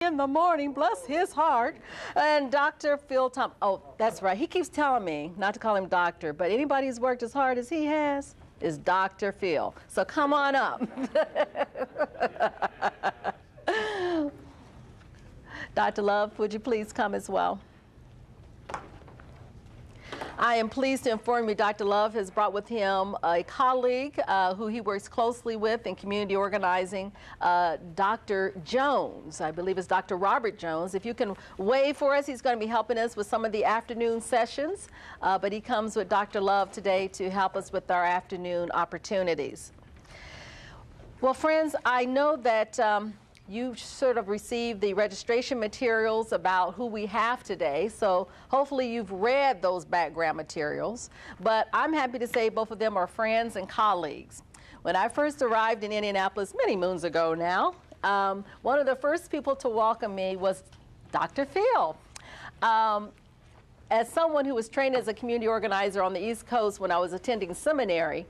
in the morning, bless his heart. And Dr. Phil Thompson, oh, that's right. He keeps telling me not to call him doctor, but anybody who's worked as hard as he has is Dr. Phil. So come on up. Dr. Love, would you please come as well? I am pleased to inform you Dr. Love has brought with him a colleague who he works closely with in community organizing, Dr. Jones. I believe it's Dr. Robert Jones. If you can wave for us, he's going to be helping us with some of the afternoon sessions, but he comes with Dr. Love today to help us with our afternoon opportunities. Well, friends, I know that you sort of received the registration materials about who we have today, so hopefully you've read those background materials. But I'm happy to say both of them are friends and colleagues. When I first arrived in Indianapolis many moons ago now, one of the first people to welcome me was Dr. Phil. As someone who was trained as a community organizer on the East Coast when I was attending seminary,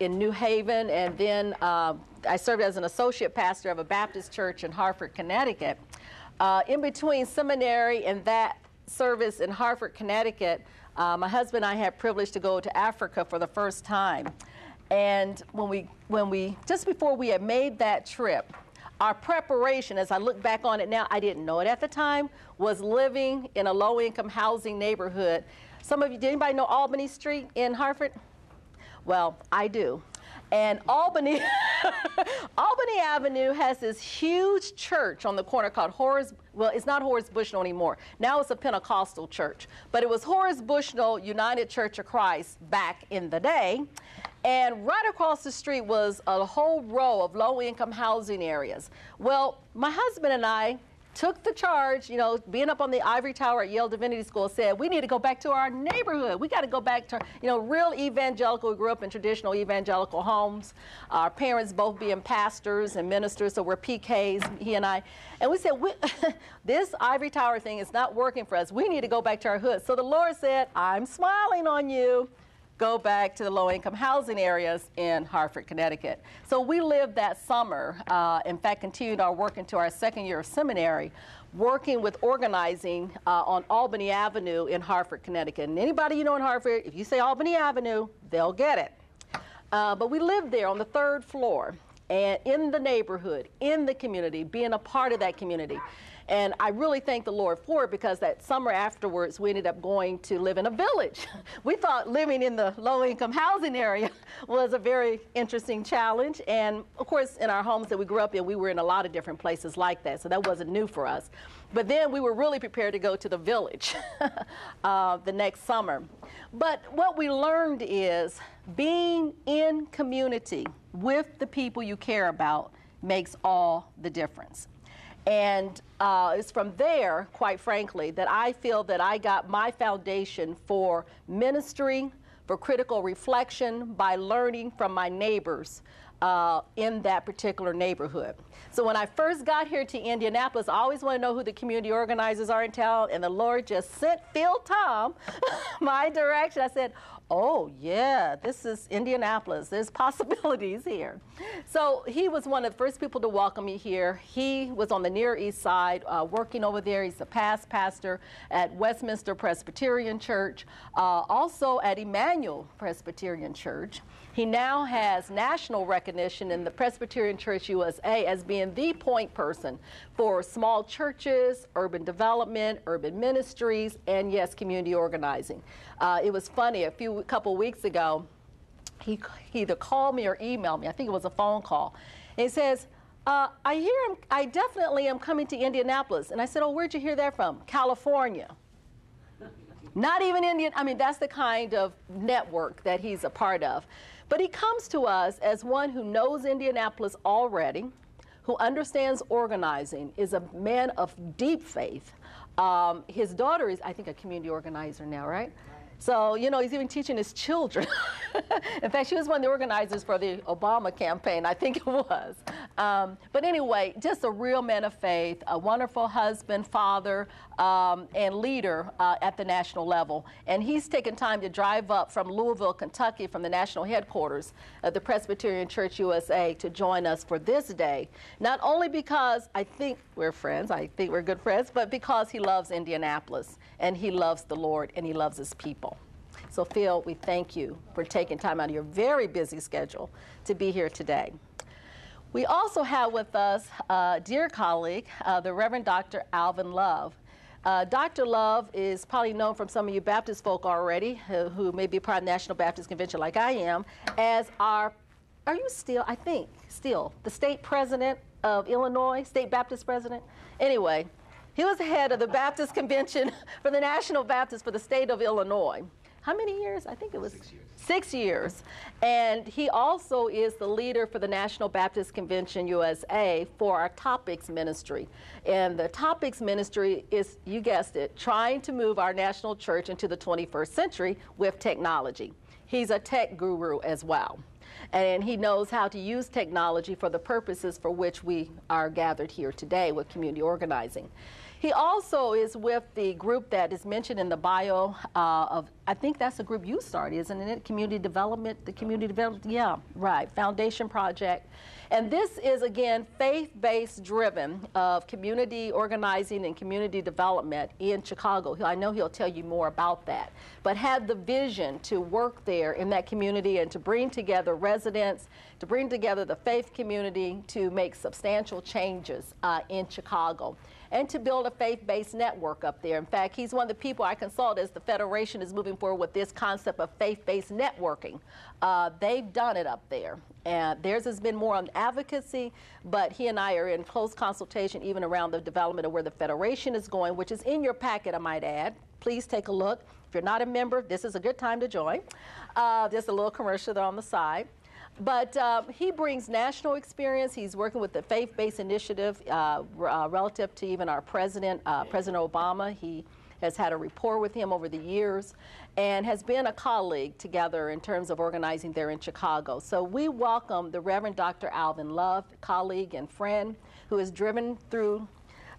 in New Haven, and then I served as an associate pastor of a Baptist church in Hartford, Connecticut. In between seminary and that service in Hartford, Connecticut, my husband and I had privilege to go to Africa for the first time. And when we just before we had made that trip, our preparation, as I look back on it now, I didn't know it at the time, was living in a low-income housing neighborhood. Some of you, did anybody know Albany Street in Hartford? Well, I do. And Albany Avenue has this huge church on the corner called Horace, well, it's not Horace Bushnell anymore. Now it's a Pentecostal church. But it was Horace Bushnell United Church of Christ back in the day. And right across the street was a whole row of low-income housing areas. Well, my husband and I took the charge, you know, being up on the ivory tower at Yale Divinity School, said, we need to go back to our neighborhood. We got to go back to, you know, real evangelical. We grew up in traditional evangelical homes. Our parents both being pastors and ministers, so we're PKs, he and I. And we said, this ivory tower thing is not working for us. We need to go back to our hood. So the Lord said, I'm smiling on you. Go back to the low-income housing areas in Hartford, Connecticut. So we lived that summer, in fact, continued our work into our second year of seminary, working with organizing on Albany Avenue in Hartford, Connecticut. And anybody you know in Hartford, if you say Albany Avenue, they'll get it. But we lived there on the 3rd floor, and in the neighborhood, in the community, being a part of that community. And I really thank the Lord for it, because that summer afterwards, we ended up going to live in a village. We thought living in the low-income housing area was a very interesting challenge. And of course, in our homes that we grew up in, we were in a lot of different places like that. So that wasn't new for us. But then we were really prepared to go to the village the next summer. But what we learned is being in community with the people you care about makes all the difference. And it's from there, quite frankly, that I feel that I got my foundation for ministry, for critical reflection, by learning from my neighbors in that particular neighborhood. So when I first got here to Indianapolis, I always want to know who the community organizers are in town, and the Lord just sent Phil Tom my direction. I said, oh yeah, this is Indianapolis. There's possibilities here. So he was one of the first people to welcome me here. He was on the Near East Side, working over there. He's a past pastor at Westminster Presbyterian Church, also at Emmanuel Presbyterian Church. He now has national recognition in the Presbyterian Church USA as being the point person for small churches, urban development, urban ministries, and yes, community organizing. It was funny, a couple weeks ago, he either called me or emailed me. I think it was a phone call. And he says, I definitely am coming to Indianapolis. And I said, oh, where'd you hear that from? California. Not even Indian, I mean, that's the kind of network that he's a part of. But he comes to us as one who knows Indianapolis already, who understands organizing, is a man of deep faith. His daughter is, I think, a community organizer now, right? So, you know, he's even teaching his children. In fact, she was one of the organizers for the Obama campaign, I think it was. But anyway, just a real man of faith, a wonderful husband, father, and leader at the national level. And he's taken time to drive up from Louisville, Kentucky, from the national headquarters of the Presbyterian Church USA to join us for this day. Not only because I think we're friends, I think we're good friends, but because he loves Indianapolis, and he loves the Lord, and he loves his people. So Phil, we thank you for taking time out of your very busy schedule to be here today. We also have with us a dear colleague, the Reverend Dr. Alvin Love. Dr. Love is probably known from some of you Baptist folk already, who may be part of the National Baptist Convention like I am, as our, are you still, I think, still, the state president of Illinois, state Baptist president? Anyway, he was the head of the Baptist Convention for the National Baptist for the state of Illinois. How many years? I think it was 6 years. 6 years. And he also is the leader for the National Baptist Convention USA for our Topics Ministry. And the Topics Ministry is, you guessed it, trying to move our national church into the 21st century with technology. He's a tech guru as well. And he knows how to use technology for the purposes for which we are gathered here today with community organizing. He also is with the group that is mentioned in the bio of, I think that's a group you started, isn't it? Community Development, the Community Development, yeah, right, Foundation Project. And this is, again, faith-based driven of community organizing and community development in Chicago. I know he'll tell you more about that, but had the vision to work there in that community and to bring together residents, to bring together the faith community to make substantial changes in Chicago, and to build a faith-based network up there. In fact, he's one of the people I consult as the Federation is moving forward with this concept of faith-based networking. They've done it up there. And theirs has been more on advocacy, but he and I are in close consultation even around the development of where the Federation is going, which is in your packet, I might add. Please take a look. If you're not a member, this is a good time to join. Just a little commercial there on the side. But he brings national experience. He's working with the faith-based initiative relative to even our president, President Obama. He has had a rapport with him over the years and has been a colleague together in terms of organizing there in Chicago. So we welcome the Reverend Dr. Alvin Love, colleague and friend, who has driven through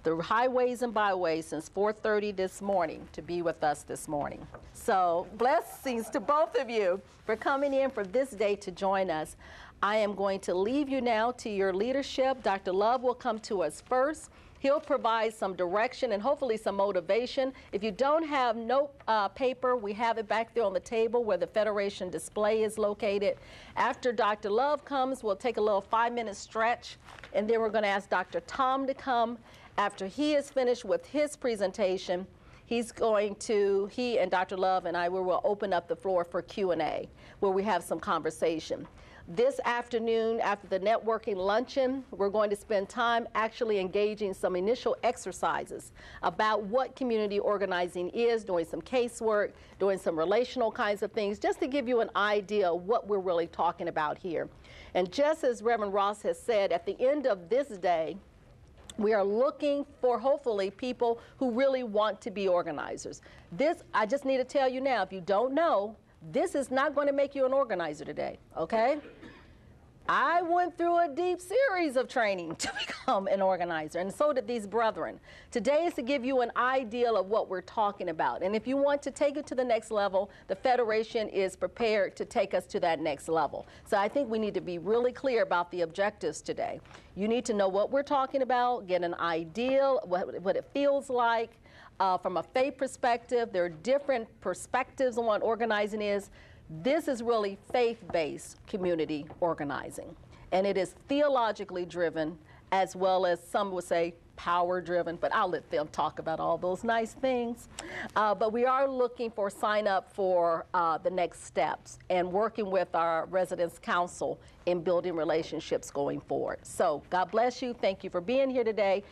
the highways and byways since 4:30 this morning to be with us this morning. So blessings to both of you for coming in for this day to join us. I am going to leave you now to your leadership. Dr. Love will come to us first. He'll provide some direction and hopefully some motivation. If you don't have note paper, we have it back there on the table where the Federation display is located. After Dr. Love comes, we'll take a little 5-minute stretch, and then we're going to ask Dr. Tom to come. After he is finished with his presentation, he and Dr. Love and I, we will open up the floor for Q&A, where we have some conversation. This afternoon, after the networking luncheon, we're going to spend time actually engaging some initial exercises about what community organizing is, doing some casework, doing some relational kinds of things, just to give you an idea of what we're really talking about here. And just as Reverend Ross has said, at the end of this day, we are looking for, hopefully, people who really want to be organizers. This, I just need to tell you now, if you don't know, this is not going to make you an organizer today, okay? I went through a deep series of training to become an organizer, and so did these brethren. Today is to give you an idea of what we're talking about. And if you want to take it to the next level, the Federation is prepared to take us to that next level. So I think we need to be really clear about the objectives today. You need to know what we're talking about, get an idea, what it feels like. From a faith perspective, there are different perspectives on what organizing is. This is really faith-based community organizing, and it is theologically driven as well as some would say power-driven, but I'll let them talk about all those nice things. But we are looking for sign up for the next steps and working with our Residence Council in building relationships going forward. So God bless you. Thank you for being here today.